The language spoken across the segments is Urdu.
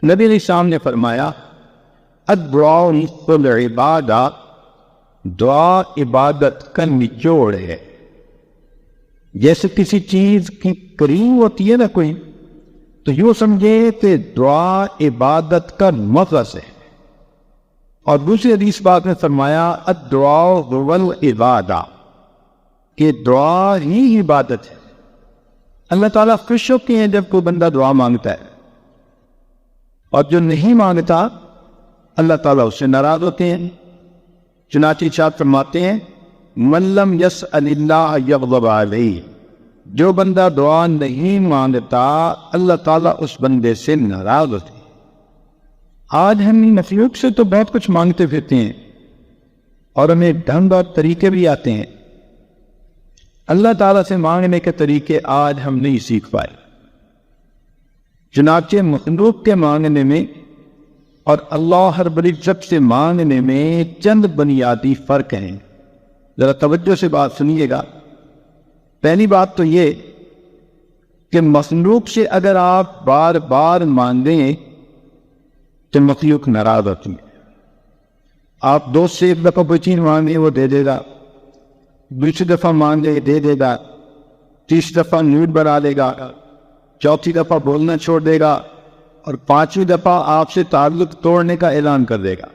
نبی علیہ السلام نے فرمایا الدعاء نصف العبادہ، دعا عبادت کا نچوڑ ہے۔ جیسے کسی چیز کی کریم ہوتی ہے نا کوئی، تو یوں سمجھے کہ دعا عبادت کا مغز ہے۔ اور دوسری حدیث بات میں فرمایا الدعاء هو العبادہ، کہ دعا ہی عبادت ہے۔ اللہ تعالیٰ خوش ہوتے ہیں جب کوئی بندہ دعا مانگتا ہے، اور جو نہیں مانگتا اللہ تعالیٰ اس سے ناراض ہوتے ہیں۔ چنانچہ ارشاد فرماتے ہیں من لم یسأل اللہ یغضب علیہ، جو بندہ دعا نہیں مانگتا اللہ تعالیٰ اس بندے سے ناراض ہوتے ہیں۔ آج ہم مخلوق سے تو بہت کچھ مانگتے پھرتے ہیں اور ہمیں ڈھنگ اور طریقے بھی آتے ہیں، اللہ تعالیٰ سے مانگنے کے طریقے آج ہم نہیں سیکھ پائے۔ چنانچہ مخلوق کے مانگنے میں اور اللہ رب العزت سے مانگنے میں چند بنیادی فرق ہیں، ذرا توجہ سے بات سنیے گا۔ پہلی بات تو یہ کہ مخلوق سے اگر آپ بار بار مانگیں تو مخلوق ناراض ہوتی ہے۔ آپ دوست سے ایک دفعہ کوئی چیز مانگیں وہ دے دے گا، دوسری دفعہ مانگے دے دے گا، تیسری دفعہ نیوٹ بنا دے گا، چوتھی دفعہ بولنا چھوڑ دے گا، اور پانچویں دفعہ آپ سے تعلق توڑنے کا اعلان کر دے گا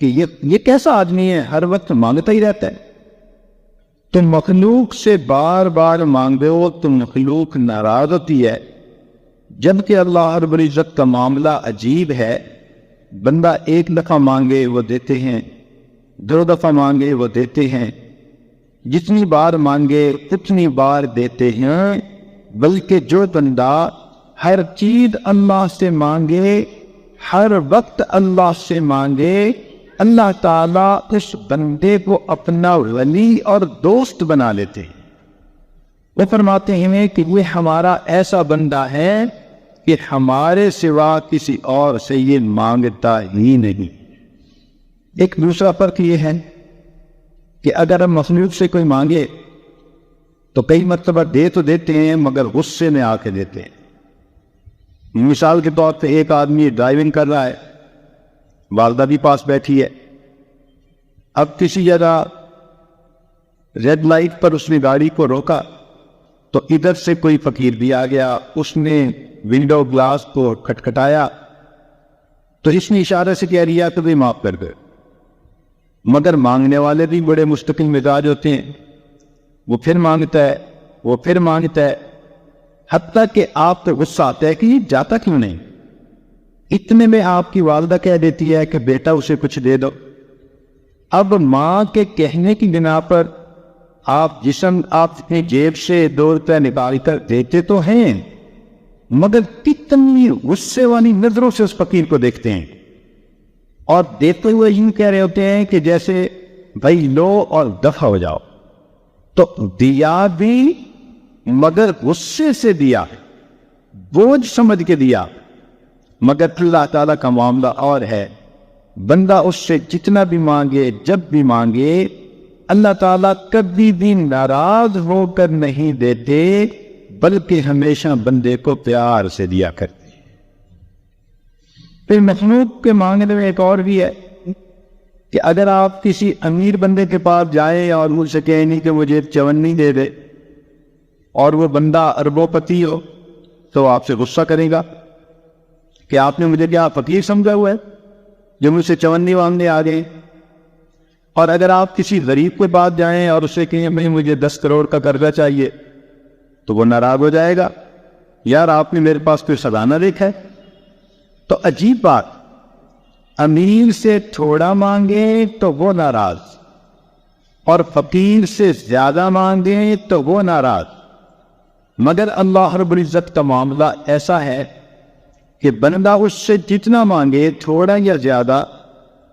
کہ یہ کیسا آدمی ہے، ہر وقت مانگتا ہی رہتا ہے۔ تو مخلوق سے بار بار مانگے ہو تو مخلوق ناراض ہوتی ہے، جبکہ اللہ رب العزت کا معاملہ عجیب ہے۔ بندہ ایک دفعہ مانگے وہ دیتے ہیں، دو دفعہ مانگے وہ دیتے ہیں، جتنی بار مانگے اتنی بار دیتے ہیں، بلکہ جو بندہ ہر چیز اللہ سے مانگے، ہر وقت اللہ سے مانگے، اللہ تعالیٰ اس بندے کو اپنا ولی اور دوست بنا لیتے ہیں۔ وہ فرماتے ہیں کہ وہ ہمارا ایسا بندہ ہے کہ ہمارے سوا کسی اور سے یہ مانگتا ہی نہیں۔ ایک دوسرا فرق یہ ہے کہ اگر ہم مخلوق سے کوئی مانگے تو کئی مرتبہ دے تو دیتے ہیں مگر غصے میں آ کے دیتے ہیں۔ مثال کے طور پہ ایک آدمی ڈرائیونگ کر رہا ہے، والدہ بھی پاس بیٹھی ہے، اب کسی جگہ ریڈ لائٹ پر اس نے گاڑی کو روکا تو ادھر سے کوئی فقیر بھی آ گیا، اس نے ونڈو گلاس کو کھٹکھٹایا تو اس نے اشارے سے کہہ دیا کہ معاف کر دے، مگر مانگنے والے بھی بڑے مستقل مزاج ہوتے ہیں، وہ پھر مانگتا ہے، وہ پھر مانگتا ہے، حتیٰ کہ آپ کو غصہ آتا ہے کہ یہ جاتا کیوں نہیں۔ اتنے میں آپ کی والدہ کہہ دیتی ہے کہ بیٹا اسے کچھ دے دو۔ اب ماں کے کہنے کی بنا پر آپ اپنی جیب سے 2 روپے نکال کر دیتے تو ہیں، مگر کتنی غصے والی نظروں سے اس فقیر کو دیکھتے ہیں، اور دیتے ہوئے یوں کہہ رہے ہوتے ہیں کہ جیسے بھائی لو اور دفع ہو جاؤ۔ تو دیا بھی مگر غصے سے دیا، بوجھ سمجھ کے دیا، مگر اللہ تعالیٰ کا معاملہ اور ہے۔ بندہ اس سے جتنا بھی مانگے، جب بھی مانگے، اللہ تعالیٰ کبھی بھی ناراض ہو کر نہیں دیتے، بلکہ ہمیشہ بندے کو پیار سے دیا کرتے ہیں۔ پھر مخلوق کے مانگنے میں ایک اور بھی ہے کہ اگر آپ کسی امیر بندے کے پاس جائیں اور مجھ سے کہیں نہیں کہ مجھے 54 دے دے، اور وہ بندہ اربوں پتی ہو، تو آپ سے غصہ کرے گا کہ آپ نے مجھے کیا فقیر سمجھا ہوا ہے جو مجھ سے 54 مانگنے آ گئے۔ اور اگر آپ کسی غریب کے پاس جائیں اور اسے کہیں بھائی مجھے 10 کروڑ کا قرضہ چاہیے، تو وہ ناراض ہو جائے گا، یار آپ نے میرے پاس کوئی خزانہ دیکھا ہے۔ تو عجیب بات، امیر سے تھوڑا مانگے تو وہ ناراض، اور فقیر سے زیادہ مانگے تو وہ ناراض۔ مگر اللہ رب العزت کا معاملہ ایسا ہے کہ بندہ اس سے جتنا مانگے، تھوڑا یا زیادہ،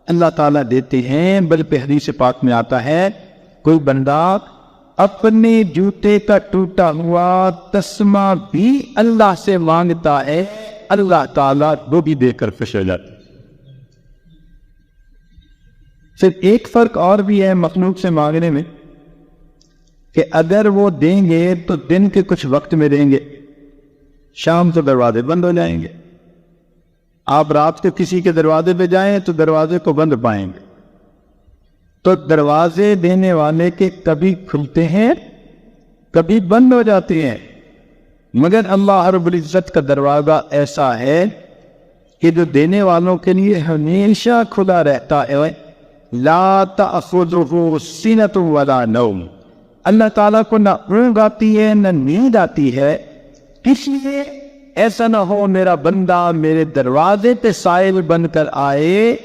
اللہ تعالیٰ دیتے ہیں۔ بلکہ حدیث پاک میں آتا ہے کوئی بندہ اپنے جوتے کا ٹوٹا ہوا تسمہ بھی اللہ سے مانگتا ہے، اللہ تعالیٰ وہ بھی دے کر خوش ہو جاتا ہے۔ صرف ایک فرق اور بھی ہے مخلوق سے مانگنے میں کہ اگر وہ دیں گے تو دن کے کچھ وقت میں دیں گے، شام تو دروازے بند ہو جائیں گے، آپ رات کو کسی کے دروازے پہ جائیں تو دروازے کو بند پائیں گے. تو دروازے دینے والے کے کبھی کھلتے ہیں کبھی بند ہو جاتے ہیں، مگر اللہ رب العزت کا دروازہ ایسا ہے کہ جو دینے والوں کے لیے ہمیشہ کھلا رہتا ہے. لا تأخذہ سنۃ ولا نوم، اللہ تعالیٰ کو نہ اونگ آتی ہے نہ نیند آتی ہے. اس لیے ایسا نہ ہو میرا بندہ میرے دروازے پہ سائل بن کر آئے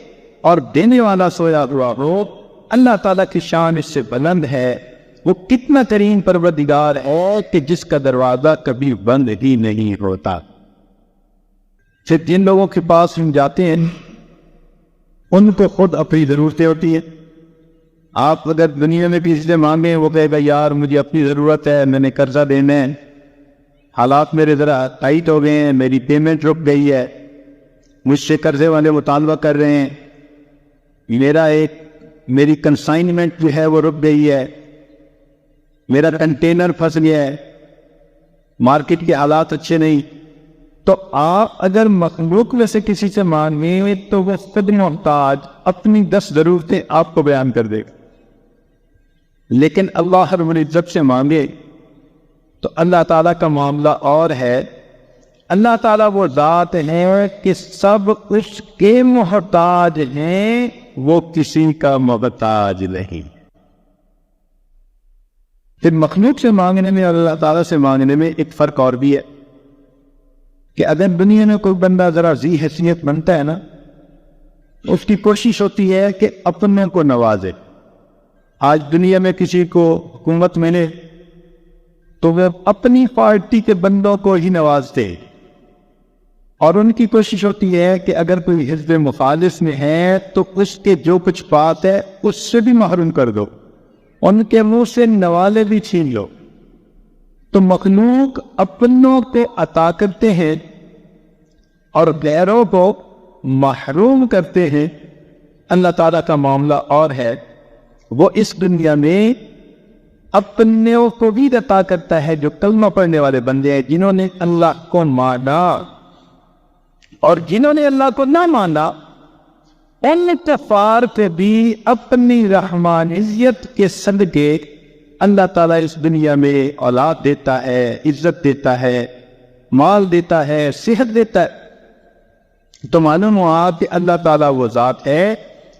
اور دینے والا سویا ہوا ہو. اللہ تعالیٰ کی شان اس سے بلند ہے. وہ کتنا ترین پروردگار ہے کہ جس کا دروازہ کبھی بند ہی نہیں ہوتا. پھر جن لوگوں کے پاس ہم جاتے ہیں ان کو خود اپنی ضرورتیں ہوتی ہیں. آپ اگر دنیا میں کسی سے مانگیں وہ کہے گا یار مجھے اپنی ضرورت ہے، میں نے قرضہ دینا ہے، حالات میرے ذرا ٹائٹ ہو گئے ہیں، میری پیمنٹ رک گئی ہے، مجھ سے قرضے والے مطالبہ کر رہے ہیں، میری کنسائنمنٹ جو ہے وہ رک گئی ہے، میرا کنٹینر پھنس گیا ہے، مارکیٹ کے حالات اچھے نہیں. تو آپ اگر مخلوق میں سے کسی سے مانگیں تو وہ خود محتاج اپنی 10 ضرورتیں آپ کو بیان کر دے گا. لیکن اللہ رب العزت سے مانگے تو اللہ تعالیٰ کا معاملہ اور ہے. اللہ تعالیٰ وہ ذات ہے کہ سب اس کے محتاج ہیں، وہ کسی کا محتاج نہیں. پھر مخلوق سے مانگنے میں اور اللہ تعالیٰ سے مانگنے میں ایک فرق اور بھی ہے کہ اگر دنیا میں کوئی بندہ ذرا ذی حیثیت بنتا ہے نا، اس کی کوشش ہوتی ہے کہ اپنے کو نوازے. آج دنیا میں کسی کو حکومت ملے تو وہ اپنی پارٹی کے بندوں کو ہی نوازتے، اور ان کی کوشش ہوتی ہے کہ اگر کوئی حزب مخالف میں ہے تو اس کے جو کچھ بات ہے اس سے بھی محروم کر دو، ان کے منہ سے نوالے بھی چھین لو. تو مخلوق اپنوں کو عطا کرتے ہیں اور غیروں کو محروم کرتے ہیں. اللہ تعالیٰ کا معاملہ اور ہے، وہ اس دنیا میں اپنوں کو بھی عطا کرتا ہے جو کلمہ پڑھنے والے بندے ہیں، جنہوں نے اللہ کو مانا، اور جنہوں نے اللہ کو نہ مانا ان کفار پہ بھی اپنی رحمانیت کے صدقے اللہ تعالیٰ اس دنیا میں اولاد دیتا ہے، عزت دیتا ہے، مال دیتا ہے، صحت دیتا ہے. تو معلوم ہوا کہ اللہ تعالیٰ وہ ذات ہے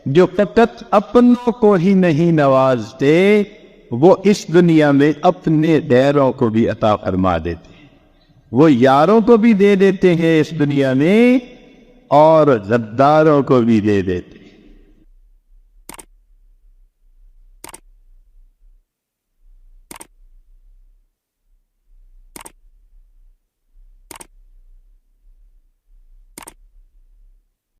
جو فقط اپنوں کو ہی نہیں نوازتے، وہ اس دنیا میں اپنے غیروں کو بھی عطا فرما دیتے ہیں. وہ یاروں کو بھی دے دیتے ہیں اس دنیا میں اور غداروں کو بھی دے دیتے ہیں.